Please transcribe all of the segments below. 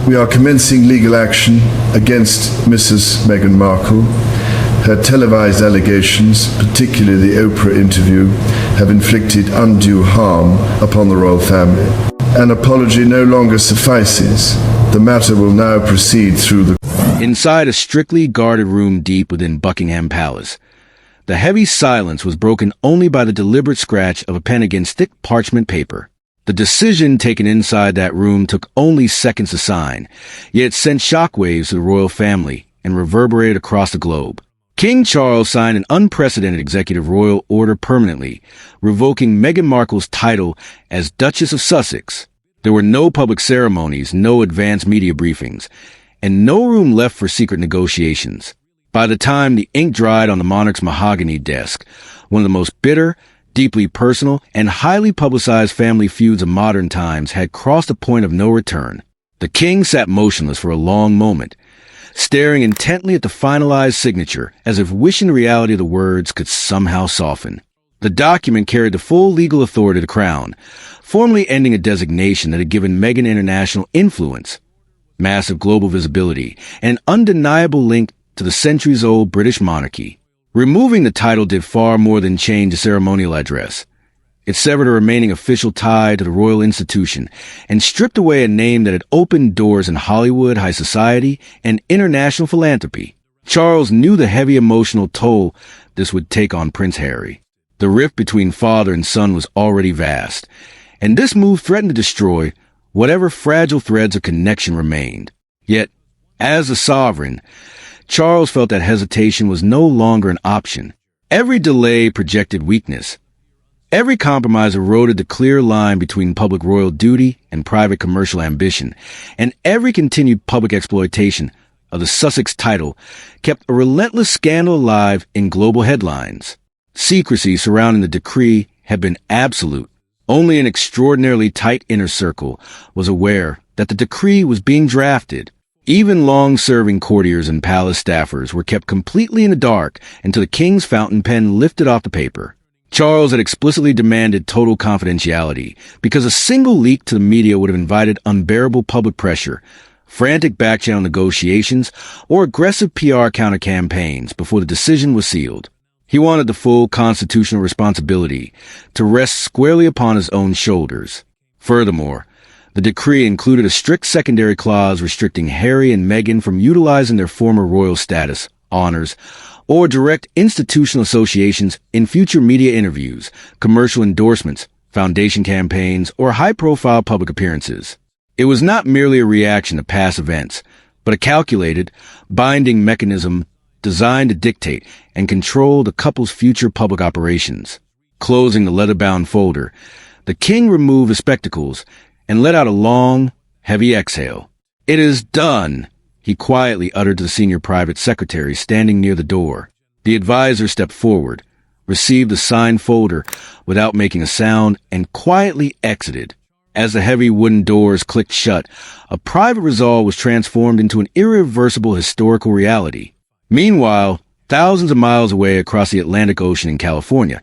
We are commencing legal action against Mrs. Meghan Markle. Her televised allegations, particularly the Oprah interview, have inflicted undue harm upon the royal family. An apology no longer suffices. The matter will now proceed through the... Inside a strictly guarded room deep within Buckingham Palace, the heavy silence was broken only by the deliberate scratch of a pen against thick parchment paper. The decision taken inside that room took only seconds to sign, yet it sent shockwaves to the royal family and reverberated across the globe. King Charles signed an unprecedented executive royal order permanently, revoking Meghan Markle's title as Duchess of Sussex. There were no public ceremonies, no advanced media briefings, and no room left for secret negotiations. By the time the ink dried on the monarch's mahogany desk, one of the most bitter, deeply personal, and highly publicized family feuds of modern times had crossed a point of no return. The king sat motionless for a long moment, staring intently at the finalized signature, as if wishing the reality of the words could somehow soften. The document carried the full legal authority of the crown, formally ending a designation that had given Meghan international influence, massive global visibility, and an undeniable link to the centuries-old British monarchy. Removing the title did far more than change the ceremonial address. It severed a remaining official tie to the royal institution and stripped away a name that had opened doors in Hollywood, high society, and international philanthropy. Charles knew the heavy emotional toll this would take on Prince Harry. The rift between father and son was already vast, and this move threatened to destroy whatever fragile threads of connection remained. Yet, as a sovereign, Charles felt that hesitation was no longer an option. Every delay projected weakness. Every compromise eroded the clear line between public royal duty and private commercial ambition, and every continued public exploitation of the Sussex title kept a relentless scandal alive in global headlines. Secrecy surrounding the decree had been absolute. Only an extraordinarily tight inner circle was aware that the decree was being drafted. Even long-serving courtiers and palace staffers were kept completely in the dark until the king's fountain pen lifted off the paper. Charles had explicitly demanded total confidentiality because a single leak to the media would have invited unbearable public pressure, frantic back-channel negotiations, or aggressive PR counter-campaigns before the decision was sealed. He wanted the full constitutional responsibility to rest squarely upon his own shoulders. Furthermore, the decree included a strict secondary clause restricting Harry and Meghan from utilizing their former royal status, honors, or direct institutional associations in future media interviews, commercial endorsements, foundation campaigns, or high-profile public appearances. It was not merely a reaction to past events, but a calculated, binding mechanism designed to dictate and control the couple's future public operations. Closing the leather-bound folder, the king removed his spectacles and let out a long, heavy exhale. "It is done," he quietly uttered to the senior private secretary standing near the door. The advisor stepped forward, received the signed folder without making a sound, and quietly exited. As the heavy wooden doors clicked shut, a private resolve was transformed into an irreversible historical reality. Meanwhile, thousands of miles away across the Atlantic Ocean in California,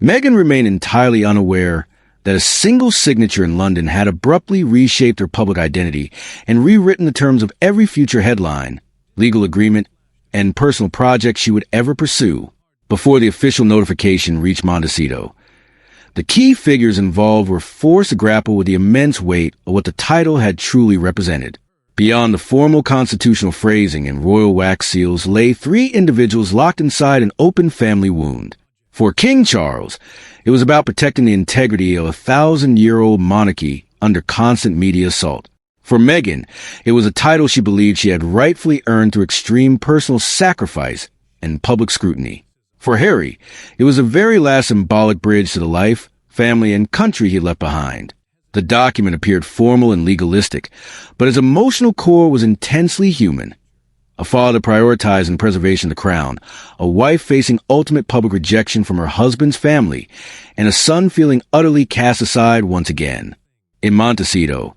Meghan remained entirely unaware that a single signature in London had abruptly reshaped her public identity and rewritten the terms of every future headline, legal agreement, and personal project she would ever pursue. Before the official notification reached Montecito, the key figures involved were forced to grapple with the immense weight of what the title had truly represented. Beyond the formal constitutional phrasing and royal wax seals lay three individuals locked inside an open family wound. For King Charles, it was about protecting the integrity of a 1,000-year-old monarchy under constant media assault. For Meghan, it was a title she believed she had rightfully earned through extreme personal sacrifice and public scrutiny. For Harry, it was the very last symbolic bridge to the life, family, and country he left behind. The document appeared formal and legalistic, but its emotional core was intensely human. A father prioritizing preservation of the crown, a wife facing ultimate public rejection from her husband's family, and a son feeling utterly cast aside once again. In Montecito,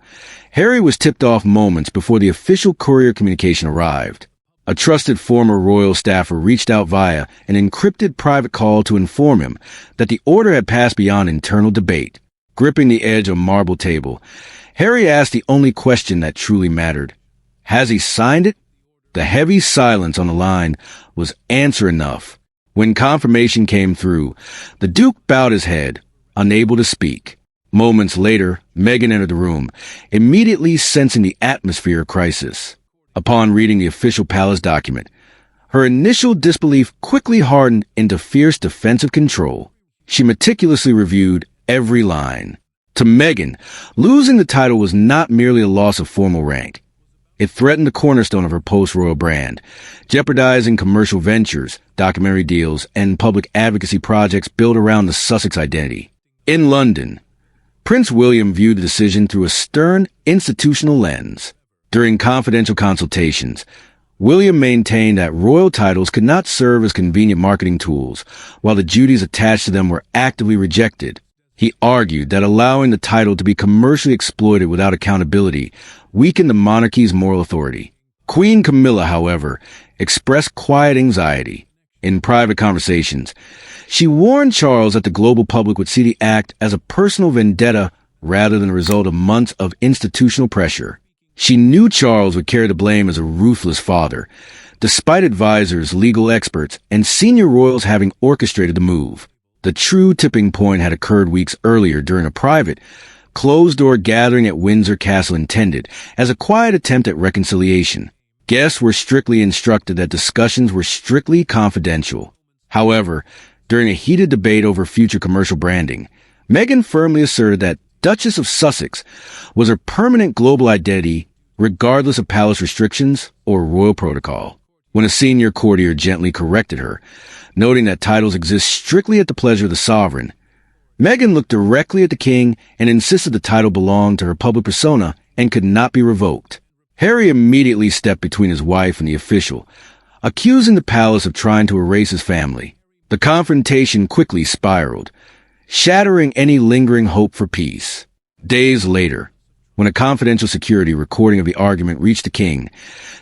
Harry was tipped off moments before the official courier communication arrived. A trusted former royal staffer reached out via an encrypted private call to inform him that the order had passed beyond internal debate. Gripping the edge of a marble table, Harry asked the only question that truly mattered. Has he signed it? The heavy silence on the line was answer enough. When confirmation came through, the Duke bowed his head, unable to speak. Moments later, Meghan entered the room, immediately sensing the atmosphere of crisis. Upon reading the official palace document, her initial disbelief quickly hardened into fierce defensive control. She meticulously reviewed every line. To Meghan, losing the title was not merely a loss of formal rank. It threatened the cornerstone of her post-royal brand, jeopardizing commercial ventures, documentary deals, and public advocacy projects built around the Sussex identity. In London, Prince William viewed the decision through a stern institutional lens. During confidential consultations, William maintained that royal titles could not serve as convenient marketing tools, while the duties attached to them were actively rejected. He argued that allowing the title to be commercially exploited without accountability weakened the monarchy's moral authority. Queen Camilla, however, expressed quiet anxiety. In private conversations, she warned Charles that the global public would see the act as a personal vendetta rather than the result of months of institutional pressure. She knew Charles would carry the blame as a ruthless father, despite advisors, legal experts, and senior royals having orchestrated the move. The true tipping point had occurred weeks earlier during a private, closed-door gathering at Windsor Castle intended as a quiet attempt at reconciliation. Guests were strictly instructed that discussions were strictly confidential. However, during a heated debate over future commercial branding, Meghan firmly asserted that Duchess of Sussex was her permanent global identity regardless of palace restrictions or royal protocol. When a senior courtier gently corrected her, noting that titles exist strictly at the pleasure of the sovereign, Meghan looked directly at the king and insisted the title belonged to her public persona and could not be revoked. Harry immediately stepped between his wife and the official, accusing the palace of trying to erase his family. The confrontation quickly spiraled, shattering any lingering hope for peace. Days later, when a confidential security recording of the argument reached the king,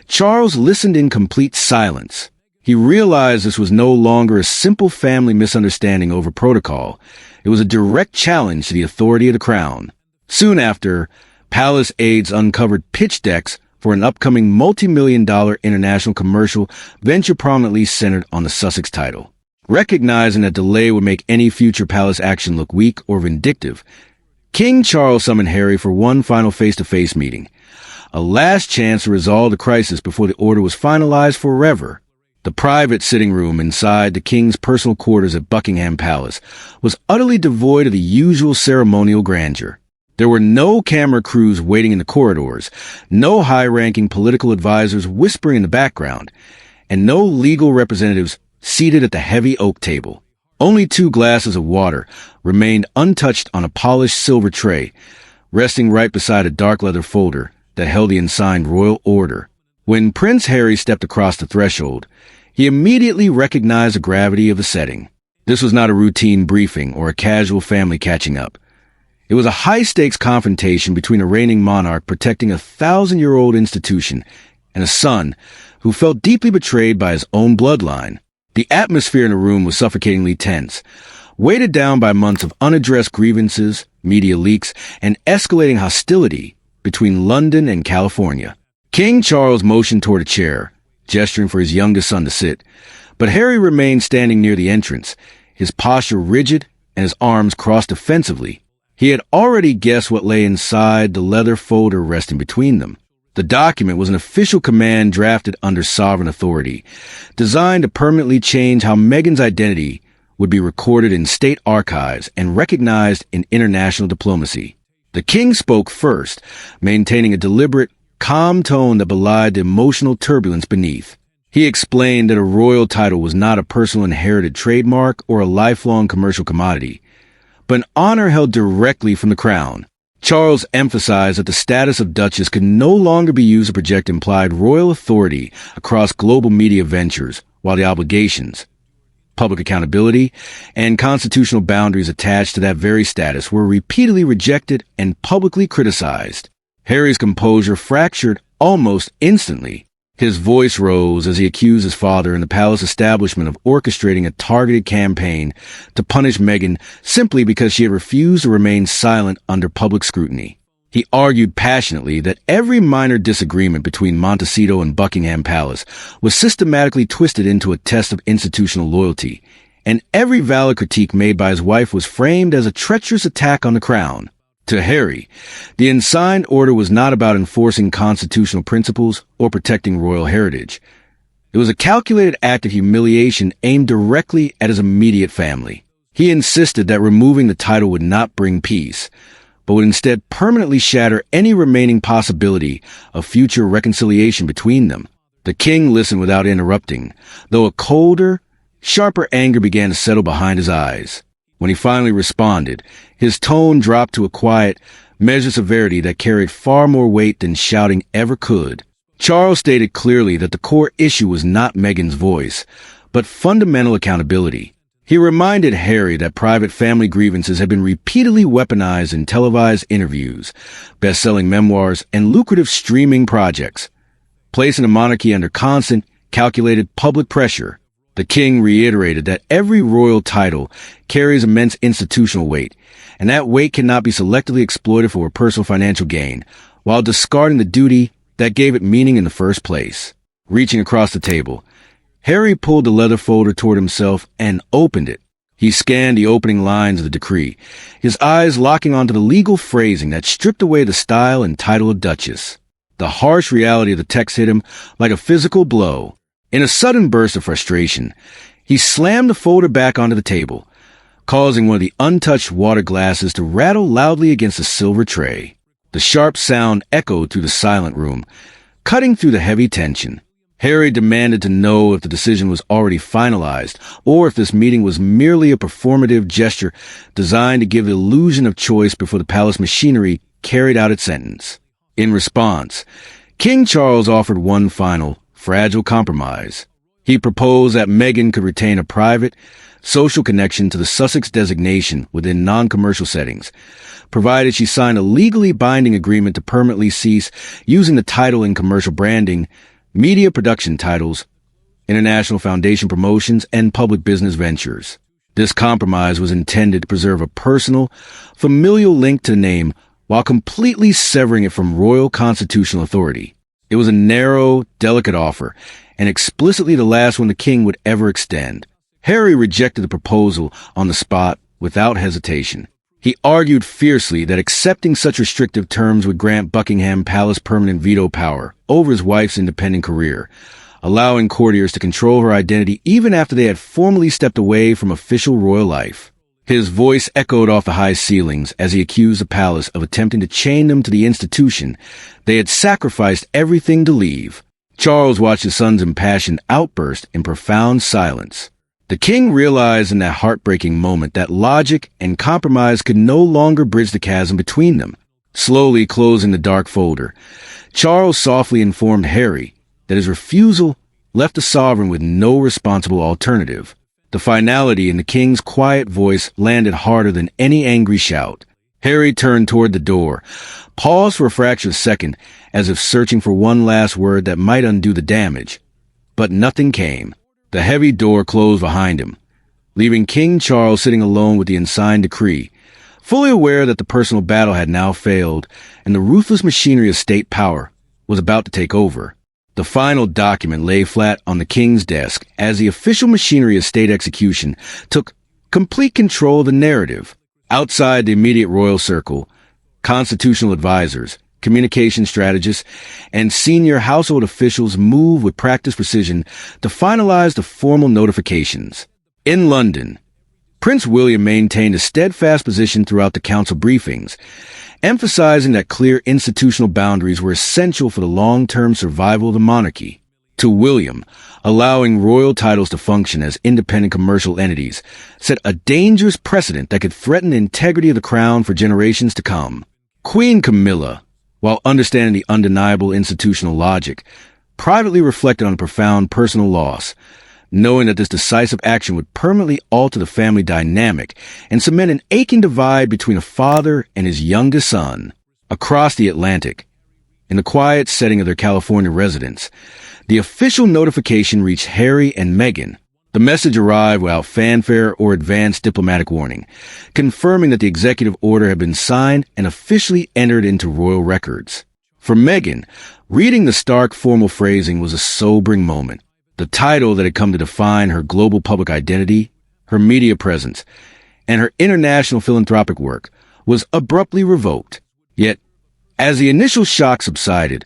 Charles listened in complete silence. He realized this was no longer a simple family misunderstanding over protocol. It was a direct challenge to the authority of the crown. Soon after, palace aides uncovered pitch decks for an upcoming multi-million-dollar international commercial venture prominently centered on the Sussex title. Recognizing that delay would make any future palace action look weak or vindictive, King Charles summoned Harry for one final face-to-face meeting, a last chance to resolve the crisis before the order was finalized forever. The private sitting room inside the king's personal quarters at Buckingham Palace was utterly devoid of the usual ceremonial grandeur. There were no camera crews waiting in the corridors, no high-ranking political advisors whispering in the background, and no legal representatives seated at the heavy oak table. Only 2 glasses of water remained untouched on a polished silver tray, resting right beside a dark leather folder that held the ensigned royal order. When Prince Harry stepped across the threshold, he immediately recognized the gravity of the setting. This was not a routine briefing or a casual family catching up. It was a high-stakes confrontation between a reigning monarch protecting a 1,000-year-old institution and a son who felt deeply betrayed by his own bloodline. The atmosphere in the room was suffocatingly tense, weighted down by months of unaddressed grievances, media leaks, and escalating hostility between London and California. King Charles motioned toward a chair, gesturing for his youngest son to sit, but Harry remained standing near the entrance, his posture rigid and his arms crossed defensively. He had already guessed what lay inside the leather folder resting between them. The document was an official command drafted under sovereign authority, designed to permanently change how Meghan's identity would be recorded in state archives and recognized in international diplomacy. The king spoke first, maintaining a deliberate, calm tone that belied the emotional turbulence beneath. He explained that a royal title was not a personal inherited trademark or a lifelong commercial commodity, but an honor held directly from the crown. Charles emphasized that the status of Duchess could no longer be used to project implied royal authority across global media ventures, while the obligations, public accountability, and constitutional boundaries attached to that very status were repeatedly rejected and publicly criticized. Harry's composure fractured almost instantly. His voice rose as he accused his father and the palace establishment of orchestrating a targeted campaign to punish Meghan simply because she had refused to remain silent under public scrutiny. He argued passionately that every minor disagreement between Montecito and Buckingham Palace was systematically twisted into a test of institutional loyalty, and every valid critique made by his wife was framed as a treacherous attack on the crown. To Harry, the ensigned order was not about enforcing constitutional principles or protecting royal heritage. It was a calculated act of humiliation aimed directly at his immediate family. He insisted that removing the title would not bring peace, but would instead permanently shatter any remaining possibility of future reconciliation between them. The king listened without interrupting, though a colder, sharper anger began to settle behind his eyes. When he finally responded, his tone dropped to a quiet, measured severity that carried far more weight than shouting ever could. Charles stated clearly that the core issue was not Meghan's voice, but fundamental accountability. He reminded Harry that private family grievances had been repeatedly weaponized in televised interviews, best-selling memoirs, and lucrative streaming projects, placing the monarchy under constant, calculated public pressure. The king reiterated that every royal title carries immense institutional weight, and that weight cannot be selectively exploited for personal financial gain, while discarding the duty that gave it meaning in the first place. Reaching across the table, Harry pulled the leather folder toward himself and opened it. He scanned the opening lines of the decree, his eyes locking onto the legal phrasing that stripped away the style and title of Duchess. The harsh reality of the text hit him like a physical blow. In a sudden burst of frustration, he slammed the folder back onto the table, causing one of the untouched water glasses to rattle loudly against the silver tray. The sharp sound echoed through the silent room, cutting through the heavy tension. Harry demanded to know if the decision was already finalized, or if this meeting was merely a performative gesture designed to give the illusion of choice before the palace machinery carried out its sentence. In response, King Charles offered one final, fragile compromise. He proposed that Meghan could retain a private, social connection to the Sussex designation within non-commercial settings, provided she signed a legally binding agreement to permanently cease using the title in commercial branding, media production titles, international foundation promotions, and public business ventures. This compromise was intended to preserve a personal, familial link to the name while completely severing it from royal constitutional authority. It was a narrow, delicate offer, and explicitly the last one the king would ever extend. Harry rejected the proposal on the spot without hesitation. He argued fiercely that accepting such restrictive terms would grant Buckingham Palace permanent veto power over his wife's independent career, allowing courtiers to control her identity even after they had formally stepped away from official royal life. His voice echoed off the high ceilings as he accused the palace of attempting to chain them to the institution they had sacrificed everything to leave. Charles watched his son's impassioned outburst in profound silence. The king realized in that heartbreaking moment that logic and compromise could no longer bridge the chasm between them. Slowly closing the dark folder, Charles softly informed Harry that his refusal left the sovereign with no responsible alternative. The finality in the king's quiet voice landed harder than any angry shout. Harry turned toward the door, paused for a fraction of a second, as if searching for one last word that might undo the damage. But nothing came. The heavy door closed behind him, leaving King Charles sitting alone with the ensigned decree, fully aware that the personal battle had now failed and the ruthless machinery of state power was about to take over. The final document lay flat on the king's desk as the official machinery of state execution took complete control of the narrative. Outside the immediate royal circle, constitutional advisors, communication strategists, and senior household officials moved with practiced precision to finalize the formal notifications. In London, Prince William maintained a steadfast position throughout the council briefings, emphasizing that clear institutional boundaries were essential for the long-term survival of the monarchy. To William, allowing royal titles to function as independent commercial entities set a dangerous precedent that could threaten the integrity of the crown for generations to come. Queen Camilla, while understanding the undeniable institutional logic, privately reflected on a profound personal loss, knowing that this decisive action would permanently alter the family dynamic and cement an aching divide between a father and his youngest son. Across the Atlantic, in the quiet setting of their California residence, the official notification reached Harry and Meghan. The message arrived without fanfare or advance diplomatic warning, confirming that the executive order had been signed and officially entered into royal records. For Meghan, reading the stark formal phrasing was a sobering moment. The title that had come to define her global public identity, her media presence, and her international philanthropic work was abruptly revoked. Yet, as the initial shock subsided,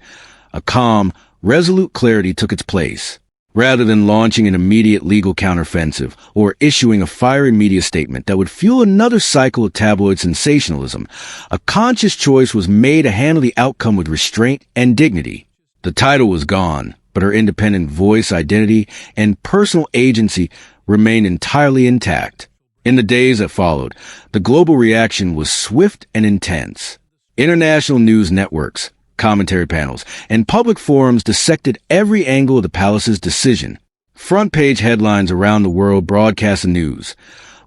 a calm, resolute clarity took its place. Rather than launching an immediate legal counteroffensive or issuing a fiery media statement that would fuel another cycle of tabloid sensationalism, a conscious choice was made to handle the outcome with restraint and dignity. The title was gone, but her independent voice, identity, and personal agency remained entirely intact. In the days that followed, the global reaction was swift and intense. International news networks, commentary panels, and public forums dissected every angle of the palace's decision. Front-page headlines around the world broadcast the news,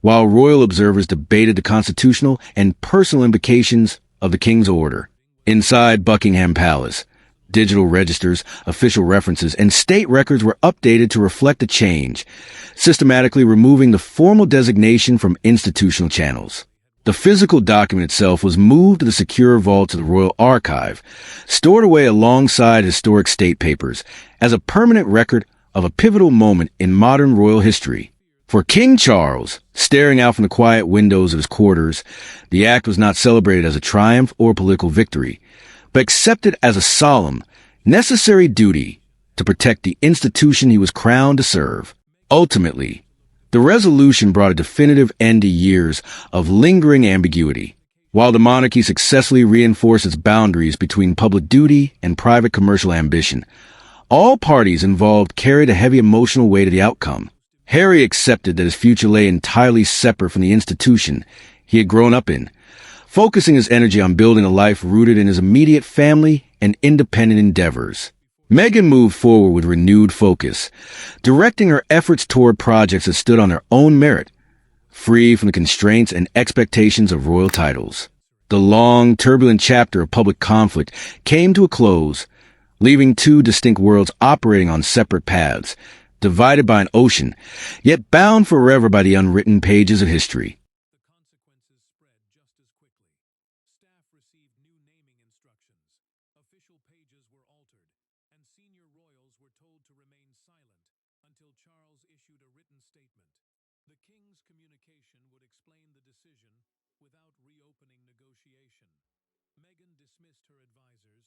while royal observers debated the constitutional and personal implications of the king's order. Inside Buckingham Palace, digital registers, official references, and state records were updated to reflect the change, systematically removing the formal designation from institutional channels. The physical document itself was moved to the secure vaults of the Royal Archive, stored away alongside historic state papers as a permanent record of a pivotal moment in modern royal history. For King Charles, staring out from the quiet windows of his quarters, the act was not celebrated as a triumph or political victory, but accepted as a solemn, necessary duty to protect the institution he was crowned to serve. Ultimately, the resolution brought a definitive end to years of lingering ambiguity. While the monarchy successfully reinforced its boundaries between public duty and private commercial ambition, all parties involved carried a heavy emotional weight of the outcome. Harry accepted that his future lay entirely separate from the institution he had grown up in, focusing his energy on building a life rooted in his immediate family and independent endeavors. Meghan moved forward with renewed focus, directing her efforts toward projects that stood on their own merit, free from the constraints and expectations of royal titles. The long, turbulent chapter of public conflict came to a close, leaving two distinct worlds operating on separate paths, divided by an ocean, yet bound forever by the unwritten pages of history. Until Charles issued a written statement. The king's communication would explain the decision without reopening negotiation. Meghan dismissed her advisors